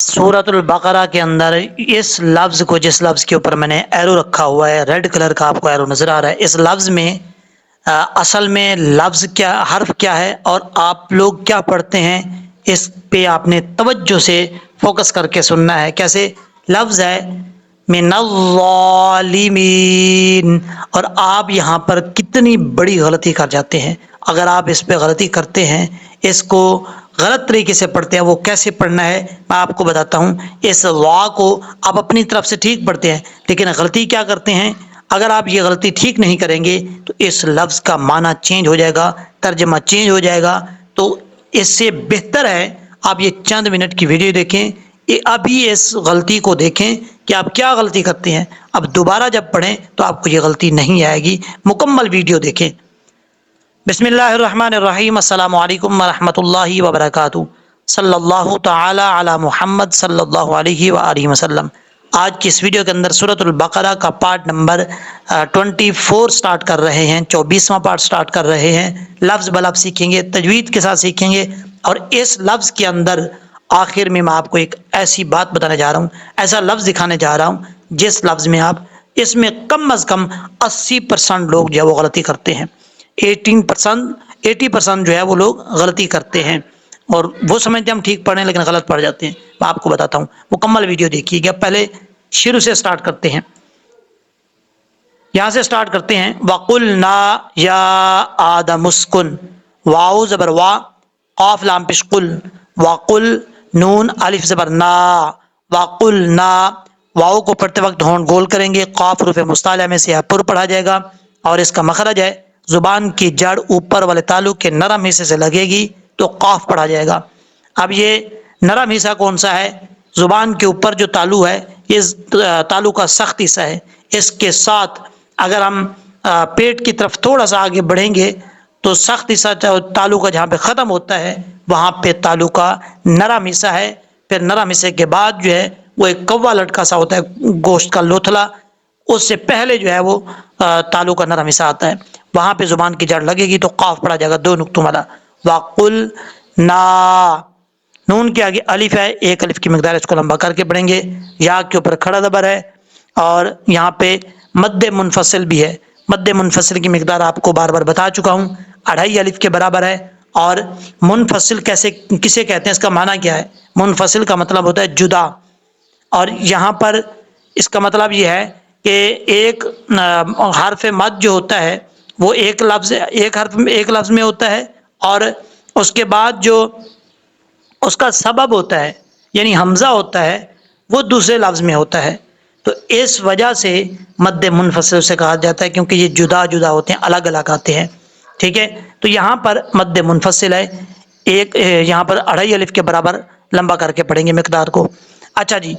सूरतुल बकरा के अंदर इस लफ्ज़ को, जिस लफ्ज़ के ऊपर मैंने एरो रखा हुआ है, रेड कलर का आपको एरो नज़र आ रहा है, इस लफ्ज़ में असल में लफ्ज़ क्या, हर्फ क्या है और आप लोग क्या पढ़ते हैं, इस पे आपने तवज्जो से फोकस करके सुनना है। कैसे? लफ्ज़ है मिनज़्ज़ालिमीन, और आप यहाँ पर कितनी बड़ी गलती कर जाते हैं। अगर आप इस पे गलती करते हैं, इसको गलत तरीके से पढ़ते हैं, वो कैसे पढ़ना है मैं आपको बताता हूँ। इस वा को आप अपनी तरफ से ठीक पढ़ते हैं, लेकिन गलती क्या करते हैं, अगर आप ये गलती ठीक नहीं करेंगे तो इस लफ्ज़ का माना चेंज हो जाएगा, तर्जमा चेंज हो जाएगा। तो इससे बेहतर है आप ये चंद मिनट की वीडियो देखें, ये अभी इस गलती को देखें कि आप क्या गलती करते हैं। अब दोबारा जब पढ़ें तो आपको ये गलती नहीं आएगी। मुकम्मल वीडियो देखें। बिस्मिल्लाहिर्रहमानिर्रहीम, अस्सलामु अलैकुम वरहमतुल्लाहि वबरकातुहू, सल्लल्लाहु तआला अला मुहम्मद सल्लल्लाहु अलैहि व आलिहि वसल्लम। आज की इस वीडियो के अंदर सूरतुल बकरा का पार्ट नंबर 24 स्टार्ट कर रहे हैं, 24वां पार्ट स्टार्ट कर रहे हैं। लफ्ज़ ब लफ्ज़ सीखेंगे, तजवीद के साथ सीखेंगे, और इस लफ्ज़ के अंदर आखिर में मैं आपको एक ऐसी बात बताने जा रहा हूँ, ऐसा लफ्ज़ दिखाने जा रहा हूँ जिस लफ्ज़ में आप, इसमें कम अज़ कम 80% लोग जो है वो गलती करते हैं। 80% जो है वो लोग गलती करते हैं, और वो समझते हैं हम ठीक पढ़ रहे हैं लेकिन गलत पढ़ जाते हैं। मैं आपको बताता हूँ, मुकम्मल वीडियो देखिएगा। पहले शुरू से स्टार्ट करते हैं, यहाँ से स्टार्ट करते हैं। वकुलना या आदमुस्कुन, वाउ ज़बर वा, क़ाफ लाम पेश कुल, वकुल नून अलिफ ज़बर ना, वकुलना, वाउ को पढ़ते वक्त होंठ गोल करेंगे, क़ाफ रूफ़े मुस्ताला में से पुर पढ़ा जाएगा, और इसका मखरज है जुबान की जड़ ऊपर वाले तालु के नरम हिस्से से लगेगी तो क़ाफ पढ़ा जाएगा। अब ये नरम हिस्सा कौन सा है? जुबान के ऊपर जो तालु है, इस तालु का सख्त हिस्सा है। इसके साथ अगर हम पेट की तरफ थोड़ा सा आगे बढ़ेंगे तो सख्त हिस्सा तालु का जहाँ पे ख़त्म होता है वहाँ पे तालु का नरम हिस्सा है। फिर नरम हिस्से के बाद जो है वो एक कौवा लटका सा होता है, गोश्त का लोथला, उससे पहले जो है वो तालु का नरम हिस्सा आता है, वहाँ पे जुबान की जड़ लगेगी तो क़ाफ पढ़ा जाएगा 2 नुक्तों वाला। वाकुल ना, नून के आगे अलिफ है, एक अलिफ की मिकदार, इसको लंबा करके पढ़ेंगे। या के ऊपर खड़ा ज़बर है, और यहाँ पे मद्दे मुनफसिल भी है। मद्दे मुनफसिल की मिकदार आपको बार बार बता चुका हूँ, 2.5 अलिफ के बराबर है। और मुनफसिल कैसे, किसे कहते हैं, इसका माना क्या है? मुनफसिल का मतलब होता है जुदा, और यहाँ पर इसका मतलब ये है कि एक हर्फ मद जो होता है वो एक लफ्ज़, एक हर्फ में, एक लफ्ज़ में होता है, और उसके बाद जो उसका सबब होता है यानी हमज़ा होता है वो दूसरे लफ्ज़ में होता है। तो इस वजह से मद्दे मुनफसिल से कहा जाता है, क्योंकि ये जुदा जुदा होते हैं, अलग अलग आते हैं। ठीक है, तो यहाँ पर मद्दे मुनफसिल है, एक यहाँ पर 2.5 अलिफ के बराबर लंबा करके पढ़ेंगे मिकदार को। अच्छा जी,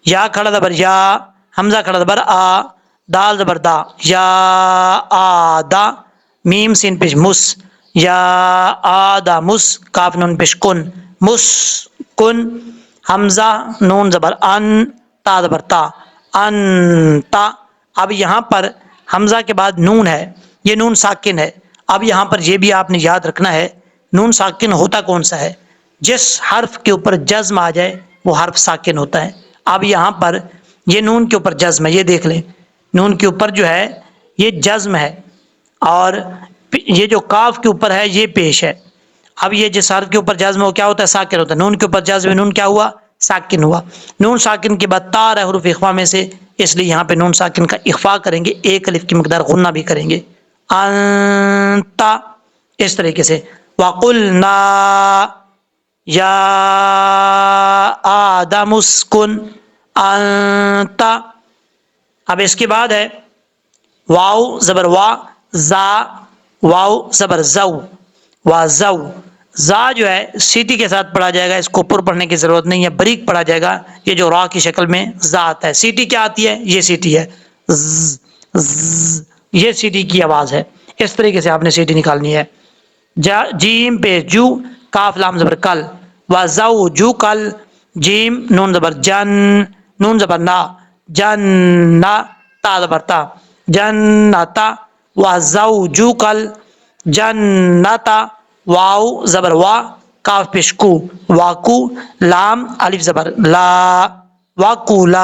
या खड़ा ज़बर या, हमज़ा खड़ा ज़बर आ, दाल ज़बर दा, या आ दा, मीम सीन पेश मुस, या आदा मुस, काफ नून पेश कुन, मुस्कुन, हमज़ा नून ज़बर अन, ता ज़बर ता, अनता। अब यहाँ पर हमज़ा के बाद नून है, ये नून साकिन है। अब यहाँ पर ये भी आपने याद रखना है, नून साकिन होता कौन सा है? जिस हर्फ के ऊपर जज्म आ जाए वो हर्फ साकिन होता है। अब यहाँ पर ये नून के ऊपर जज्म है, ये देख लें, नून के ऊपर जो है ये जज्म है, और ये जो काफ के ऊपर है ये पेश है। अब ये जिस हर्फ के ऊपर जज्म हो क्या होता है? साकिन होता है। नून के ऊपर जज्म, नून क्या हुआ? साकिन हुआ। नून साकिन के बाद तार है हुरूफ इख्फा में से, इसलिए यहाँ पे नून साकिन का इख्फा करेंगे, एक अलिफ की मिकदार गुन्ना भी करेंगे, अंता, इस तरीके से। वकुलना या आदमुस्कुन अंता। अब इसके बाद है वाउ ज़बर वा, जा, वाउ ज़बर ज़ऊ, वा ज़ऊ, जा जो है सीटी के साथ पढ़ा जाएगा, इसको पुर पढ़ने की ज़रूरत नहीं है, बरीक पढ़ा जाएगा। ये जो रा की शक्ल में जा आता है, सीटी क्या आती है? ये सीटी है, ये सीटी की आवाज़ है। इस तरीके से आपने सीटी निकालनी है। जीम पे जू, काफ लाम ज़बर कल, व ज़ऊ जू कल, जीम नून ज़बर जन, नून ज़बर ना, जन्ना, ता ज़बर ता, जन्नता, व ज़ऊ जू कल, जन्नता, वाउ ज़बर वा, काफ पेश कू, वाकू, लाम अलिफ जबर ला, वाकूला।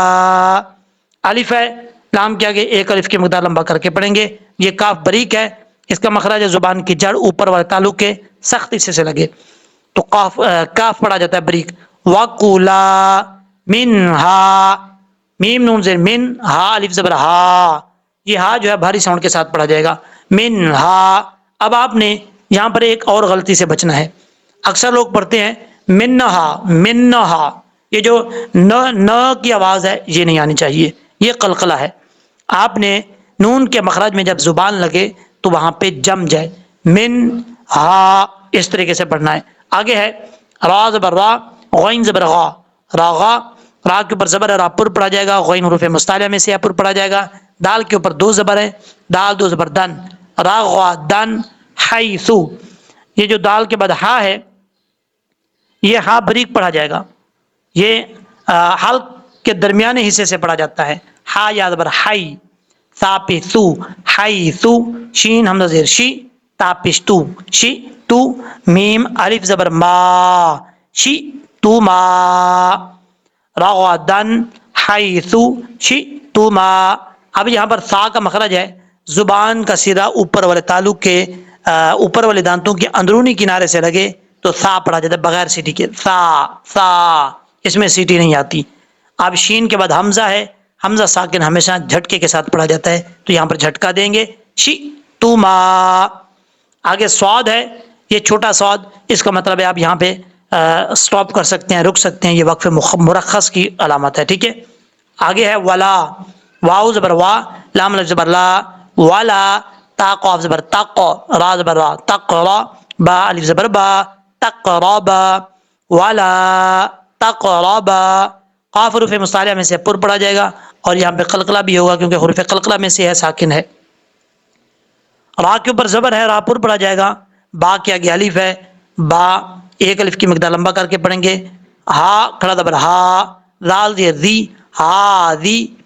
अलिफ है, लाम के आगे एक अलिफ की मकदार लंबा करके पढ़ेंगे। ये काफ बरीक है, इसका मखराज जुबान की जड़ ऊपर वाले तालुक के सख्त हिस्से से लगे तो काफ काफ पढ़ा जाता है बरीक। वाकूला मिनहा, मीम नून ज़ेर मिन, हा अलिफ जबर हा, ये हा जो है भारी साउंड के साथ पढ़ा जाएगा। मिनहा। अब आपने यहाँ पर एक और गलती से बचना है। अक्सर लोग पढ़ते हैं मिन्नहा मिन्नहा, ये जो न की आवाज़ है ये नहीं आनी चाहिए, ये कलकला है। आपने नून के मखराज में जब जुबान लगे तो वहाँ पे जम जाए, मिन हा, इस तरीके से पढ़ना है। आगे है रा ज़बर रा, गैन ज़बर गा, रागा, रा के ऊपर ज़बर है, रापुर पढ़ा जाएगा। गैन हुरूफ मुस्तालिया में से अपुर पढ़ा जाएगा। दाल के ऊपर दो ज़बर है, दाल दो ज़बर दन, रा दन हैसु। ये जो दाल के बाद हा है, ये हा बरीक पढ़ा जाएगा, ये हल के दरमियाने हिस्से से पढ़ा जाता है। हा याद बर हाई, तापिसु हाइसु, शीन हमजा ज़ेर शी, तापिस्तु शी तू, मीम अलिफ ज़बर मा, शी तू मा, रगदन हाइसु शी तू मा। अब यहाँ पर सा का मखरज है, जुबान का सिरा ऊपर वाले तालुक के ऊपर वाले दांतों के अंदरूनी किनारे से लगे तो सा पढ़ा जाता है बगैर सीटी के, सा सा, इसमें सीटी नहीं आती। अब शीन के बाद हमजा है, हमजा साकिन हमेशा झटके के साथ पढ़ा जाता है तो यहाँ पर झटका देंगे, शी तुमा। आगे स्वाद है, ये छोटा स्वाद, इसका मतलब है आप यहाँ पे स्टॉप कर सकते हैं, रुक सकते हैं, ये वक्फ मुरखस की अलामत है, ठीक है। आगे है वला, वाउ ज़बर वा, लाम अलिफ ज़बर ला, वाला, ता क़ाफ ज़बर तक, रा ज़बर रा, तक़रा, बा अलिफ ज़बर बा, तक़रबा, वाला तक़रबा। क़ाफ हुरूफ़ मुस्तालिया में से पुर पढ़ा जाएगा और यहाँ पे कलकला भी होगा क्योंकि हुरूफ़ कलकला में से है, साकिन है। रा के ऊपर ज़बर है, रापुर पढ़ा जाएगा। बा के आगे अलिफ है, बा एक अलिफ की मकदार लंबा करके पढ़ेंगे। हा खड़ा ज़बर हा, लाल ज़ेर ज़ी, हा ज़ी,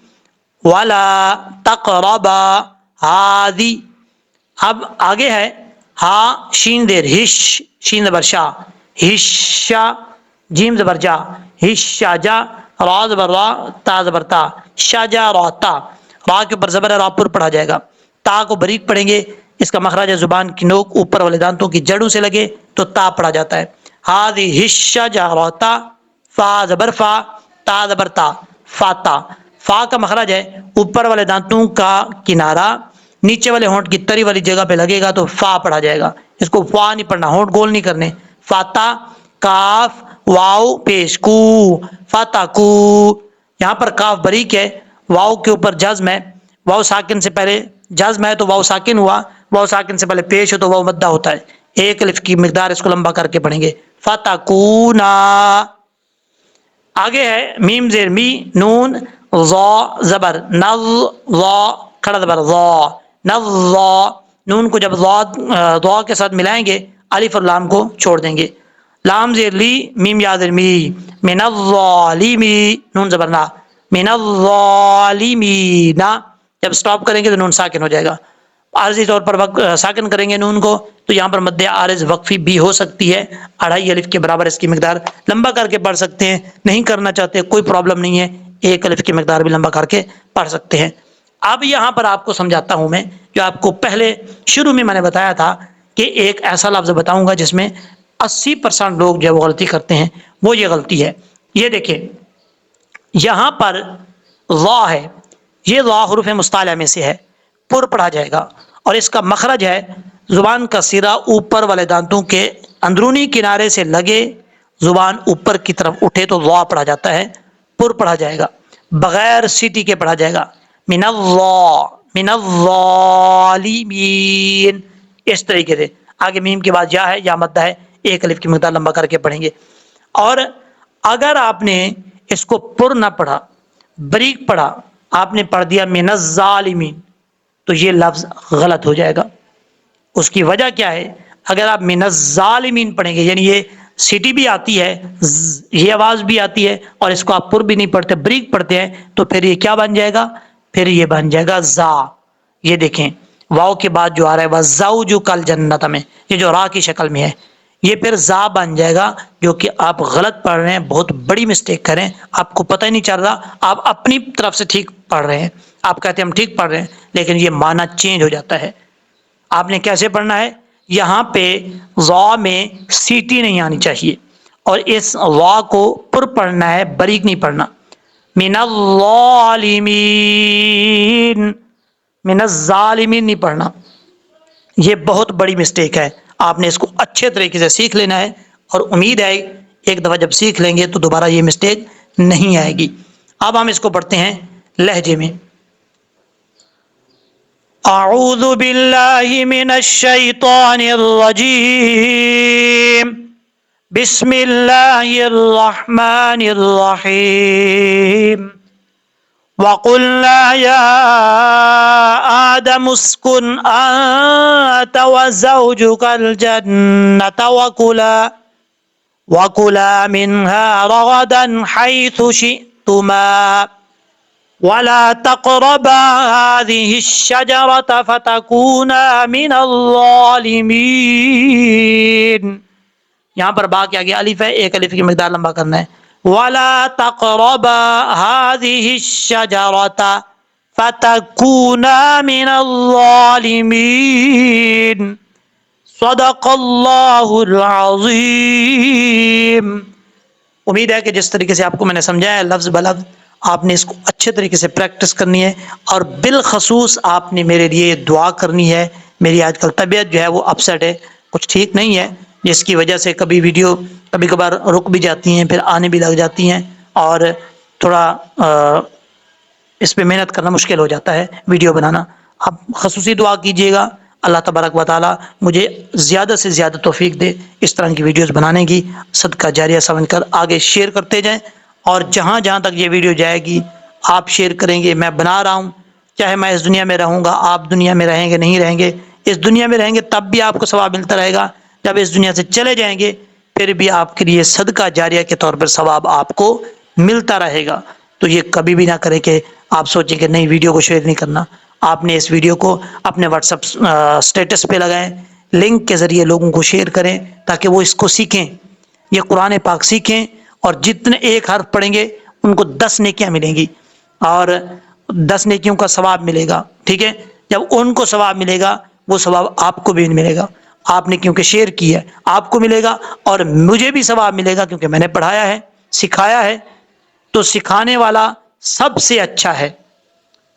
वाला तक़रबा हाज़ी। अब आगे है हा शीन ज़ेर हिश, शीन ज़बर शा, हिशा, जीम ज़बर जा, हिशाजा, रा ज़बर रा, ता ज़बर ता, शाजा राता। रा के ऊपर ज़बर है, रापुर पढ़ा जाएगा। ता को बरीक पढ़ेंगे, इसका मखराज है जुबान की नोक ऊपर वाले दांतों की जड़ों से लगे तो ता पढ़ा जाता है। हाज़ी हिशाजा राता, फा ज़बर फा, ता ज़बर ता, फाता। फा का मखराज है ऊपर वाले दांतों का किनारा नीचे वाले होंठ की तरी वाली जगह पे लगेगा तो फा पढ़ा जाएगा। इसको फा नहीं पढ़ना, होंठ गोल नहीं करने। फाता, काफ, वाव पेश कू, फाताकू। यहाँ पर काफ बरीक है, वाव के ऊपर जज्म है, वाव साकिन से पहले जज्म है तो वाव साकिन हुआ, वाव साकिन से पहले पेश हो तो वाव मद्दा होता है। एक अलिफ की मिकदार इसको लंबा करके पढ़ेंगे, फाताकूना। आगे है मीम ज़ेर मी, नून ज़ा ज़बर नज़, ज़ा खड़ा ज़बर ज़ा, नज़्ज़ा। नून को जब ज़ा के साथ मिलाएंगे अलिफ और लाम को छोड़ देंगे। लाम ज़ेर ली, मीम या ज़ेर मी, मिनज़्ज़ालिमी, नून ज़बर ना, मिनज़्ज़ालिमीना। जब स्टॉप करेंगे तो नून साकिन हो जाएगा। आरजी तौर पर साकिन करेंगे नून को तो यहाँ पर मद्दे आरिज वक्फी भी हो सकती है। 2.5 अलिफ के बराबर इसकी मिकदार लंबा करके पढ़ सकते हैं, नहीं करना चाहते कोई प्रॉब्लम नहीं है, 1 अलिफ की मिकदार भी लंबा करके पढ़ सकते हैं। अब यहाँ पर आपको समझाता हूँ मैं, जो आपको पहले शुरू में मैंने बताया था कि एक ऐसा लफ्ज़ बताऊँगा जिसमें 80% लोग जो गलती करते हैं, वो ये गलती है। ये देखिए यहाँ पर ज़ा है, ये ज़ा हुरूफ़ मुस्तालिया में से है, पुर पढ़ा जाएगा और इसका मखरज है जुबान का सिरा ऊपर वाले दांतों के अंदरूनी किनारे से लगे, जुबान ऊपर की तरफ उठे तो ज़ा पढ़ा जाता है, पुर पढ़ा जाएगा, बगैर सीटी के पढ़ा जाएगा। मिनज़्ज़ालिमीन, इस तरीके से। आगे मीम के बाद या है, या मद्दा है, 1 अलिफ की मिकदार लंबा करके पढ़ेंगे। और अगर आपने इसको पुर ना पढ़ा, बरीक पढ़ा, आपने पढ़ दिया मिनज़्ज़ालिमीन, तो ये लफ्ज़ गलत हो जाएगा। उसकी वजह क्या है? अगर आप मिनज़्ज़ालिमीन पढ़ेंगे, यानी ये सीटी भी आती है, ये आवाज़ भी आती है और इसको आप पुर भी नहीं पढ़ते, बरीक पढ़ते हैं, तो फिर ये क्या बन जाएगा? फिर ये बन जाएगा ज़ा। ये देखें वाव के बाद जो आ रहा है वज़ौजु कल जन्नत में, ये जो रा की शक्ल में है, یہ پھر زا بن جائے گا، جو کہ آپ غلط پڑھ رہے ہیں، بہت بڑی مسٹیک کریں، آپ کو پتہ ہی نہیں چل رہا، آپ اپنی طرف سے ٹھیک پڑھ رہے ہیں، آپ کہتے ہیں ہم ٹھیک پڑھ رہے ہیں، لیکن یہ معنی چینج ہو جاتا ہے۔ آپ نے کیسے پڑھنا ہے؟ یہاں پہ وا میں سیٹی نہیں آنی چاہیے، اور اس وا کو پر پڑھنا ہے، باریک نہیں پڑھنا۔ من الظالمین، من الظالمین نہیں پڑھنا، یہ بہت بڑی مسٹیک ہے۔ آپ نے اس کو اچھے طریقے سے سیکھ لینا ہے، اور امید ہے ایک دفعہ جب سیکھ لیں گے تو دوبارہ یہ مسٹیک نہیں آئے گی۔ اب ہم اس کو پڑھتے ہیں لہجے میں۔ اعوذ باللہ من الشیطان الرجیم، بسم اللہ الرحمن الرحیم۔ وَقُلْنَا يَا آدَمُ اسْكُنْ أَنْتَ وَزَوْجُكَ الْجَنَّةَ وَكُلَا مِنْهَا رَغَدًا حَيْثُ شِئْتُمَا وَلَا تَقْرَبَا هَذِهِ الشَّجَرَةَ فَتَكُونَا مِنَ الظَّالِمِينَ۔ یہاں پر با کیا گیا؟ الف ہے، ایک الف کی مقدار لمبا کرنا ہے۔ وَلَا تَقْرَبَا هَذِهِ الشَّجَرَةَ فَتَكُونَا مِنَ الظَّالِمِينَ۔ صدق اللہ العظیم۔ امید ہے کہ جس طریقے سے آپ کو میں نے سمجھایا لفظ بلفظ، آپ نے اس کو اچھے طریقے سے پریکٹس کرنی ہے، اور بالخصوص آپ نے میرے لیے دعا کرنی ہے۔ میری آج کل طبیعت جو ہے وہ اپسیٹ ہے، کچھ ٹھیک نہیں ہے، جس کی وجہ سے کبھی ویڈیو کبھی کبھار رک بھی جاتی ہیں، پھر آنے بھی لگ جاتی ہیں، اور تھوڑا اس پہ محنت کرنا مشکل ہو جاتا ہے، ویڈیو بنانا۔ آپ خصوصی دعا کیجیے گا، اللہ تبارک و تعالی مجھے زیادہ سے زیادہ توفیق دے اس طرح کی ویڈیوز بنانے کی، صدقہ جاریہ سمجھ کر آگے شیئر کرتے جائیں، اور جہاں جہاں تک یہ ویڈیو جائے گی آپ شیئر کریں گے۔ میں بنا رہا ہوں، چاہے میں اس دنیا میں رہوں گا، آپ دنیا میں رہیں گے نہیں رہیں گے، اس دنیا میں رہیں گے تب بھی آپ کو ثواب ملتا رہے گا، جب اس دنیا سے چلے جائیں گے پھر بھی آپ کے لیے صدقہ جاریہ کے طور پر ثواب آپ کو ملتا رہے گا۔ تو یہ کبھی بھی نہ کریں کہ آپ سوچیں کہ نہیں ویڈیو کو شیئر نہیں کرنا۔ آپ نے اس ویڈیو کو اپنے واٹس ایپ اسٹیٹس پہ لگائیں، لنک کے ذریعے لوگوں کو شیئر کریں تاکہ وہ اس کو سیکھیں، یہ قرآن پاک سیکھیں، اور جتنے ایک حرف پڑھیں گے ان کو 10 نیکیاں ملیں گی، اور 10 نیکیوں کا ثواب ملے گا، ٹھیک ہے؟ جب ان کو ثواب ملے گا وہ ثواب آپ کو بھی ملے گا، آپ نے کیونکہ شیئر کی ہے آپ کو ملے گا، اور مجھے بھی ثواب ملے گا کیونکہ میں نے پڑھایا ہے، سکھایا ہے۔ تو سکھانے والا سب سے اچھا ہے،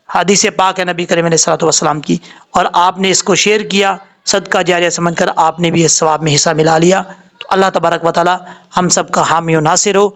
حدیث پاک ہے نبی کریم علیہ الصلوۃ والسلام کی، اور آپ نے اس کو شیئر کیا صدقہ جاریہ سمجھ کر، آپ نے بھی اس ثواب میں حصہ ملا لیا۔ تو اللہ تبارک و تعالی ہم سب کا حامی و ناصر ہو،